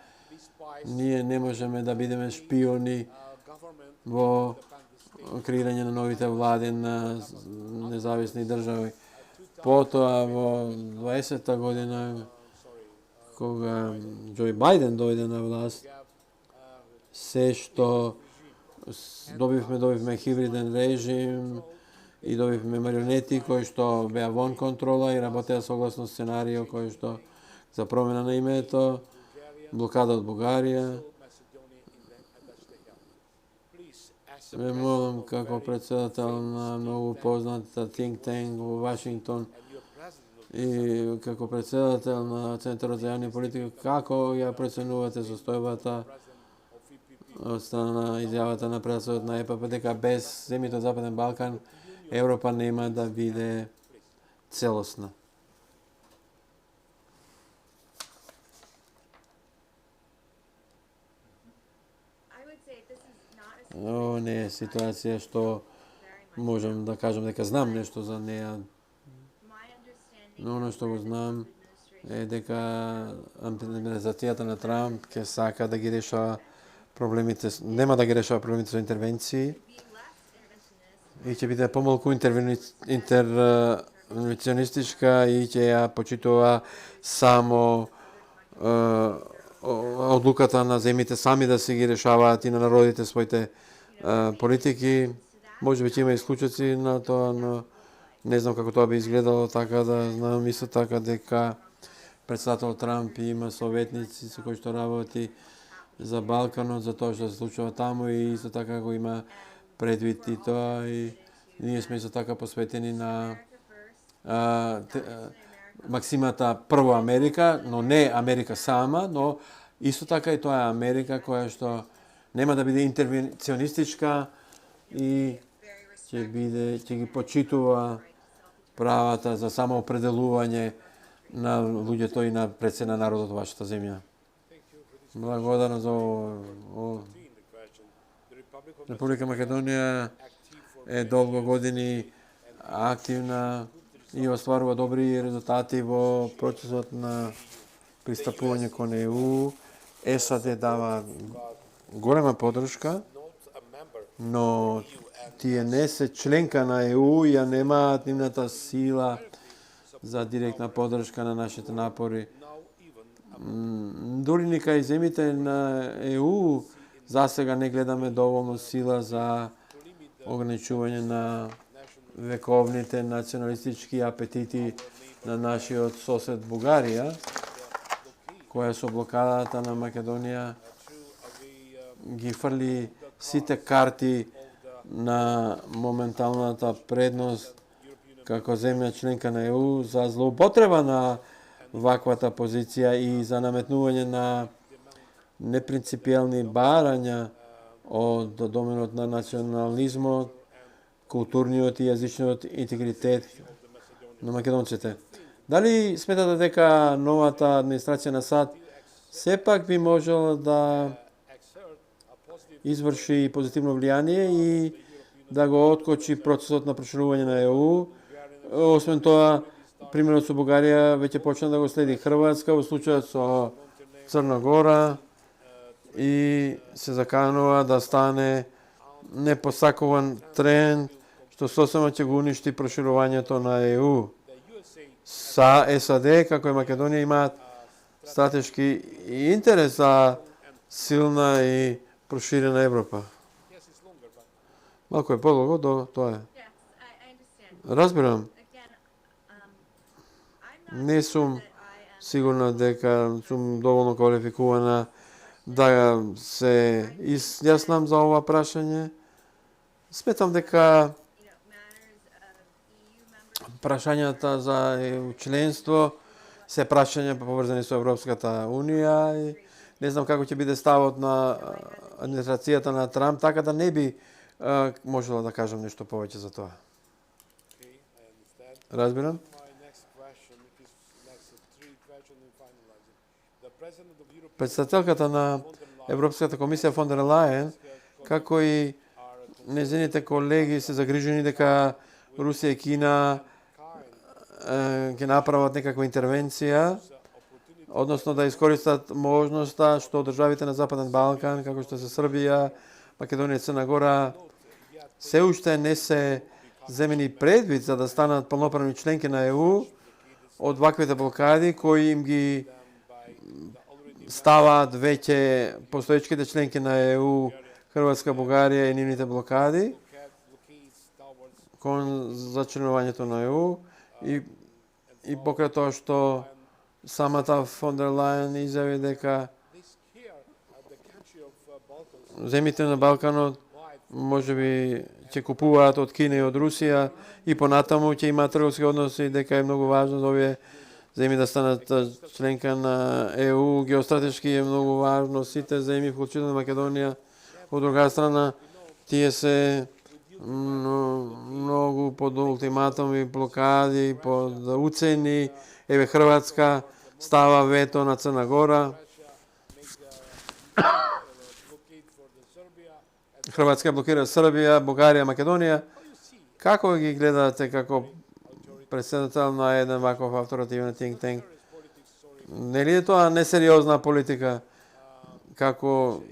ние не можеме да бидеме шпиони во креирање на новите влади на независни држави. Потоа во 20-та година, кога Џо Бајден дојде на власт, се што Добивме хибриден режим и добивме марионети кои што беа вон контрола и работеа согласно сценарио кој што за промена на името, блокада од Бугарија. Ме молам како председател на многу познатата think tank во Вашингтон и како председател на Центарот за јавни политика, како ја проценувате состојбата од страна на изјавата на председателот на ЕПП дека без земјите од Западен Балкан Европа нема да биде целосна? Ово не е ситуација што можам да кажам дека знам нешто за неа. Но оно што го знам е дека администрацијата на Трамп ќе сака да ги решава проблемите, нема да ги решава проблемите со интервенции и ќе биде помалку интервенционистичка и ќе ја почитува само одлуката на земите сами да си ги решаваат и на народите своите политики. Може би ќе има исклучоци на тоа, но не знам како тоа би изгледало, така да знам исто така дека председател Трамп има советници со кои што работи за Балканот, за тоа што се случува таму и исто така го има предвид и тоа и ние сме исто така посветени на максимата прво Америка, но не Америка сама, но исто така и тоа е Америка која што нема да биде интервенционистичка и ќе ги почитува правата за самоопределување на луѓето и на прецена народот во вашата земја. Благодарам за ово. Република Македонија е долго години активна и остварува добри резултати во процесот на пристапување кон ЕУ. САД дава голема поддршка, но тие не се членка на ЕУ и ја немаат нивната сила за директна поддршка на нашите напори. Дури ни кај земите на ЕУ засега не гледаме доволно сила за ограничување на вековните националистички апетити на нашиот сосед Бугарија, која со блокадата на Македонија ги фрли сите карти на моменталната предност како земја членка на ЕУ за злоупотреба на ваквата позиција и за наметнување на непринципијални барања од доменот на национализмот, културниот и јазичниот интегритет на македонците. Дали сметате дека новата администрација на САД сепак би можела да изврши позитивно влијание и да го откочи процесот на проширување на ЕУ? Освен тоа, примерот со Бугарија веќе почна да го следи Хрватска, во случајот со Црна Гора и се заканува да стане непосакуван тренд што сосема ќе го уништи проширувањето на ЕУ. Са САД, како и Македонија, имаат стратешки интерес за силна и проширена Европа. Малку е подолго до тоа е. Разбирам. Не сум сигурна дека сум доволно квалификувана да се изјаснам за ова прашање. Сметам дека прашањата за членство се прашања поврзани со Европската унија и не знам како ќе биде ставот на администрацијата на Трамп, така да не би можела да кажам нешто повеќе за тоа. Разбирам. Председателката на Европската комисија фон дер Лајен, како и незините колеги се загрижени дека Русија и Кина ќе направат некаква интервенција, односно да искористат можноста што државите на Западен Балкан, како што се Србија, Македонија и Црна Гора, се уште не се земени предвид за да станат полноправни членки на ЕУ од ваквите блокади кои им ги ставаат веќе постоечките членки на ЕУ Хрватска, Бугарија и нивните блокади blockades towards кон зачленувањето на ЕУ и покрај тоа што самата фон дер Лајен изјави дека this here the country of Balkans земите на Балканот можеби ќе купуваат од Кина и од Русија и понатаму ќе имаат трговски односи, дека е многу важно да овие земји да станат членка на ЕУ. Геостратешки е многу важно сите земји, вклучително Македонија. Од друга страна, тие се многу под ултиматуми, блокади, под уцени. Еве Хрватска става вето на Црна Гора. blockade for the Serbia. Хрватска блокира Србија, Бугарија, Македонија. Како ги гледате како председател на еден ваков авторитивен think tank? Нели е тоа несериозна политика како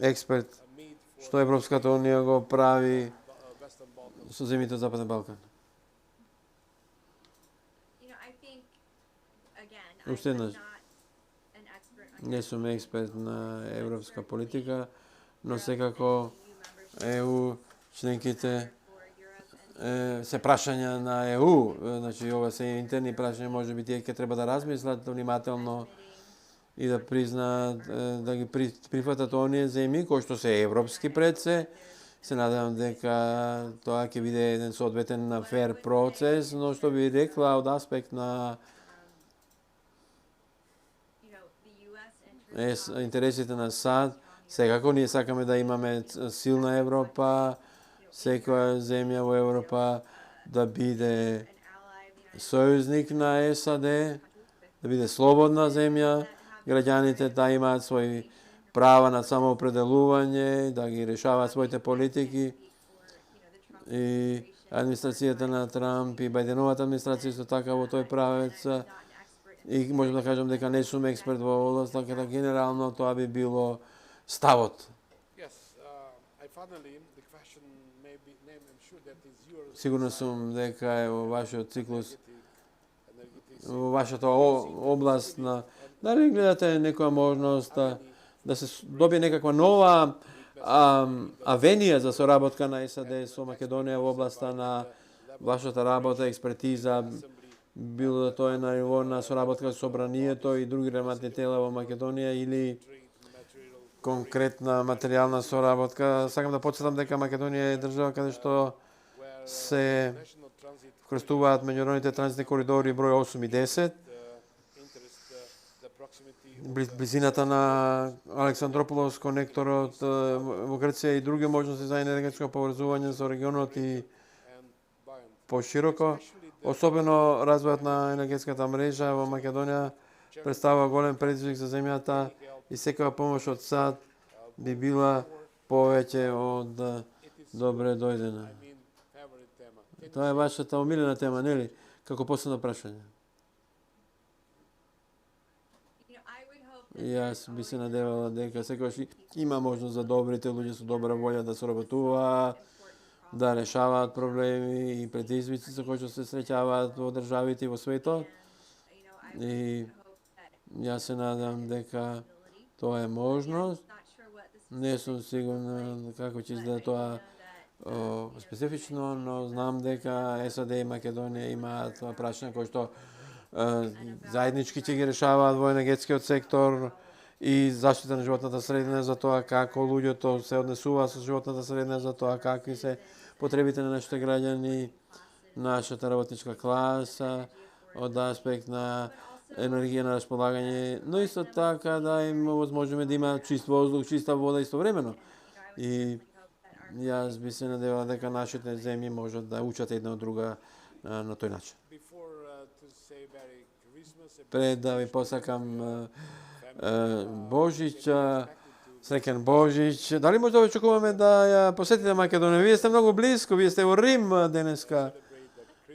експерт што Европската унија го прави со земјите од Западен Балкан? Уште еднаш, не сум експерт на европска политика, но секако ЕУ членките се прашања на ЕУ, значи ова се интерни прашања, можеби тие ќе треба да размислат внимателно и да признаат, да ги прифатат оние земји кои што се европски пред се. Се надевам дека тоа ќе биде еден соодветен фер процес, но што би рекла од аспект на интересите на САД, секако ние сакаме да имаме силна Европа, секоја земја во Европа да биде сојузник на САД, да биде слободна земја, граѓаните да имаат своји права на самоопределување, да ги решаваат своите политики. И администрацијата на Трамп и Бајденовата администрација исто така во тој правец. И можам да кажам дека не сум експерт во област, така да генерално тоа би било ставот. Сигурно сум дека е во вашиот циклус, во вашата област на дали гледате некоја можност да се добие некаква нова авенија за соработка на САД со Македонија во областа на вашата работа, експертиза, било да тоа е на ниво на соработка со собранието и други релевантни тела во Македонија или конкретна материјална соработка. Сакам да потсетам дека Македонија е држава каде што се вкрстуваат меѓународните транзитни коридори број 8 и 10. Близината на Александрополос, конекторот во Грција и други можности за енергетско поврзување со регионот и пошироко. Особено развојот на енергетската мрежа во Македонија представува голем предизвик за земјата и секоја помош од САД би била повеќе од добре дојдена. Тоа е вашата омилена тема, нели? Како последно прашање. Јас би се надевала дека секогаш има можност за добрите луѓе со добра волја да соработуваат, да решаваат проблеми и предизвици со кои се среќаваат во државите и во светот. И јас се надам дека тоа е можност. Не сум сигурна како ќе изгледа тоа специфично, но знам дека САД и Македонија имаат прашања кои што заеднички ќе ги решаваат во енергетскиот сектор и заштита на животната средина, за тоа како луѓето се однесуваат со животната средина, за тоа какви се потребите на нашите граѓани, нашата работничка класа, од аспект на енергија на располагање, но исто така да им возможиме да има чист воздух, чиста вода истовремено. И јас би се надевала дека нашите земји можат да учат една од друга на тој начин. Пред да ви посакам Божич, среќен Божич. Дали може да очекуваме да ја посетите Македонија? Вие сте многу близко, вие сте во Рим денеска.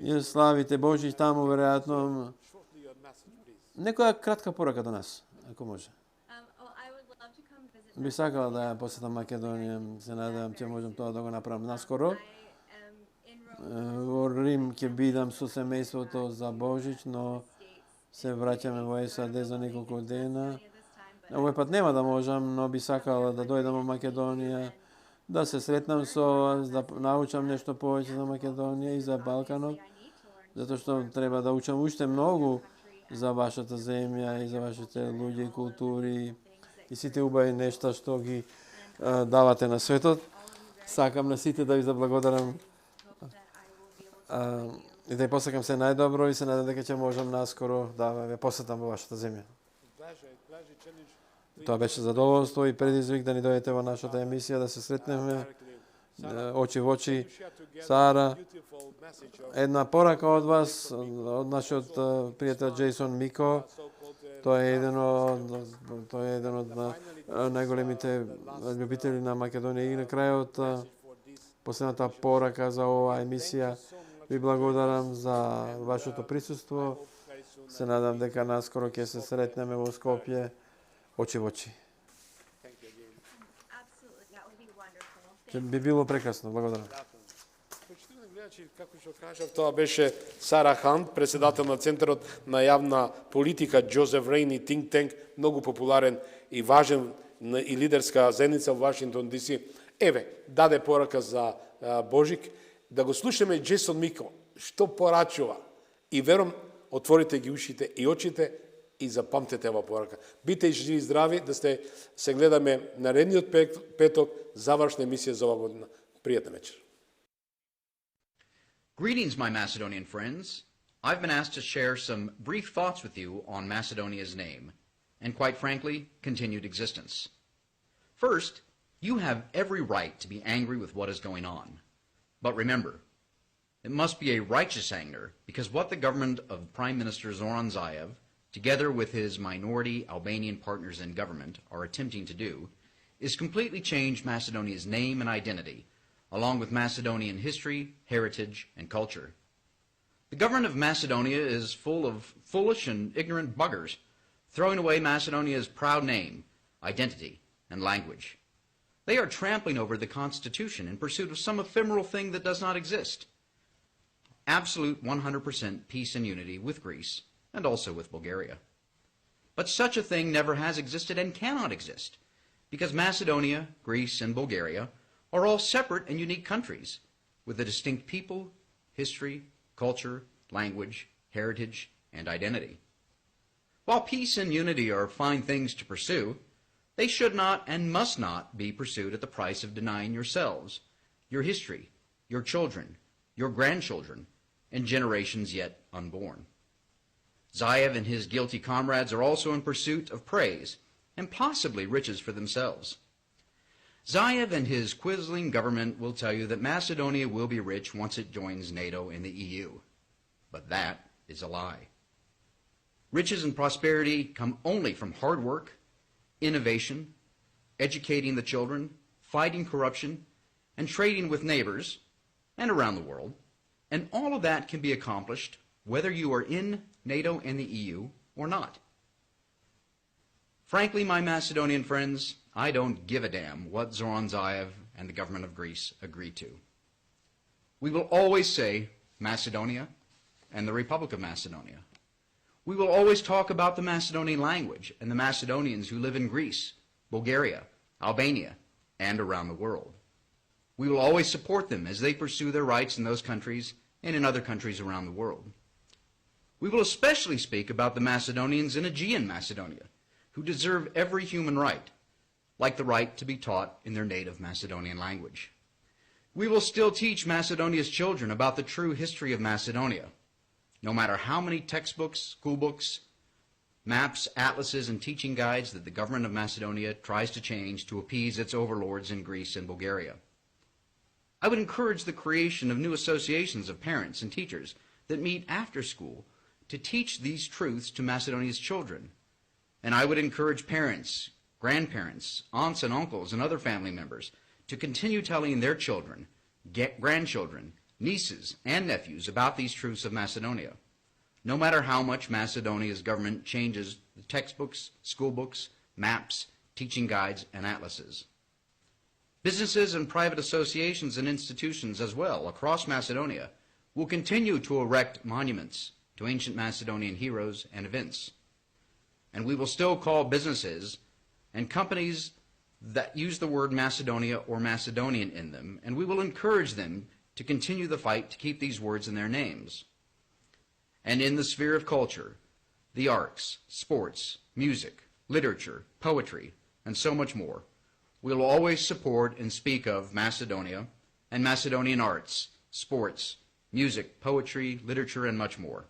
Ја славите Божич таму, веројатно. Некоја кратка порака до нас, ако може. Би сакала да ја посетам Македонија, се надевам ќе можам тоа да го направам наскоро. Во Рим ќе бидам со семејството за Божич, но се враќаме во САД за неколку дена. Овој пат нема да можам, но би сакала да дојдам во Македонија da se sretnem so vas, da naučam nešto повеќе за Македонија и за Балканот, затоа што треба да учам уште многу за вашата земја и за вашите луѓе и култури и сите убави нешта што ги давате на светот. Сакам на сите да ви заблагодарам и да ја посакам се најдобро и се надам дека ќе можам наскоро да ве посетам во вашата земја. Тоа беше задоволство и предизвик да ни дојдете во нашата емисија, да се сретнеме очи во очи. Сара, една порака од вас, од нашиот пријател Джейсон Мико. Тој е еден од најголемите љубители на Македонија и на крајот последната порака за оваа емисија. Ви благодарам за вашето присуство. Се надам дека наскоро ќе се сретнеме во Скопје очи во очи. Би било прекрасно. Благодарам. Како што кажав, тоа беше Сара Хант, председател на Центарот на јавна политика Джозеф Рейни Think Tank, многу популарен и важен и лидерска заедница во Вашингтон ДС. Еве, даде порака за Божик, да го слушаме Джейсон Мико, што порачува. И верам, отворите ги ушите и очите и запамтете ова порака. Бите живи и здрави, да се гледаме наредниот петок, завршна емисија за оваа година. Пријатна вечер. Greetings, my Macedonian friends. I've been asked to share some brief thoughts with you on Macedonia's name, and quite frankly, continued existence. First, you have every right to be angry with what is going on. But remember, it must be a righteous anger, because what the government of Prime Minister Zoran Zaev, together with his minority Albanian partners in government, are attempting to do, is completely change Macedonia's name and identity, along with Macedonian history, heritage, and culture. The government of Macedonia is full of foolish and ignorant buggers, throwing away Macedonia's proud name, identity, and language. They are trampling over the Constitution in pursuit of some ephemeral thing that does not exist. Absolute 100% peace and unity with Greece, and also with Bulgaria. But such a thing never has existed and cannot exist, because Macedonia, Greece, and Bulgaria are all separate and unique countries, with a distinct people, history, culture, language, heritage, and identity. While peace and unity are fine things to pursue, they should not and must not be pursued at the price of denying yourselves, your history, your children, your grandchildren, and generations yet unborn. Zaev and his guilty comrades are also in pursuit of praise and possibly riches for themselves. Zaev and his Quisling government will tell you that Macedonia will be rich once it joins NATO and the EU. But that is a lie. Riches and prosperity come only from hard work, innovation, educating the children, fighting corruption, and trading with neighbors and around the world. And all of that can be accomplished whether you are in NATO and the EU or not. Frankly, my Macedonian friends, I don't give a damn what Zoran Zaev and the government of Greece agree to. We will always say Macedonia and the Republic of Macedonia. We will always talk about the Macedonian language and the Macedonians who live in Greece, Bulgaria, Albania, and around the world. We will always support them as they pursue their rights in those countries and in other countries around the world. We will especially speak about the Macedonians in Aegean Macedonia, who deserve every human right, like the right to be taught in their native Macedonian language. We will still teach Macedonia's children about the true history of Macedonia, no matter how many textbooks, school books, maps, atlases, and teaching guides that the government of Macedonia tries to change to appease its overlords in Greece and Bulgaria. I would encourage the creation of new associations of parents and teachers that meet after school to teach these truths to Macedonia's children. And I would encourage parents, grandparents, aunts and uncles, and other family members to continue telling their children, grandchildren, nieces, and nephews about these truths of Macedonia, no matter how much Macedonia's government changes the textbooks, school books, maps, teaching guides, and atlases. Businesses and private associations and institutions as well across Macedonia will continue to erect monuments to ancient Macedonian heroes and events. And we will still call businesses and companies that use the word Macedonia or Macedonian in them, and we will encourage them to continue the fight to keep these words in their names. And in the sphere of culture, the arts, sports, music, literature, poetry, and so much more, we will always support and speak of Macedonia and Macedonian arts, sports, music, poetry, literature, and much more,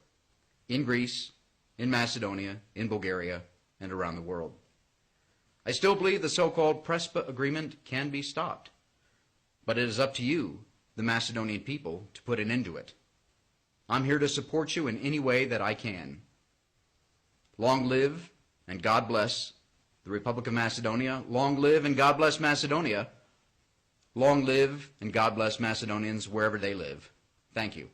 in Greece, in Macedonia, in Bulgaria, and around the world. I still believe the so-called Prespa agreement can be stopped, but it is up to you, the Macedonian people, to put an end to it. I'm here to support you in any way that I can. Long live and God bless the Republic of Macedonia. Long live and God bless Macedonia. Long live and God bless Macedonians wherever they live. Thank you.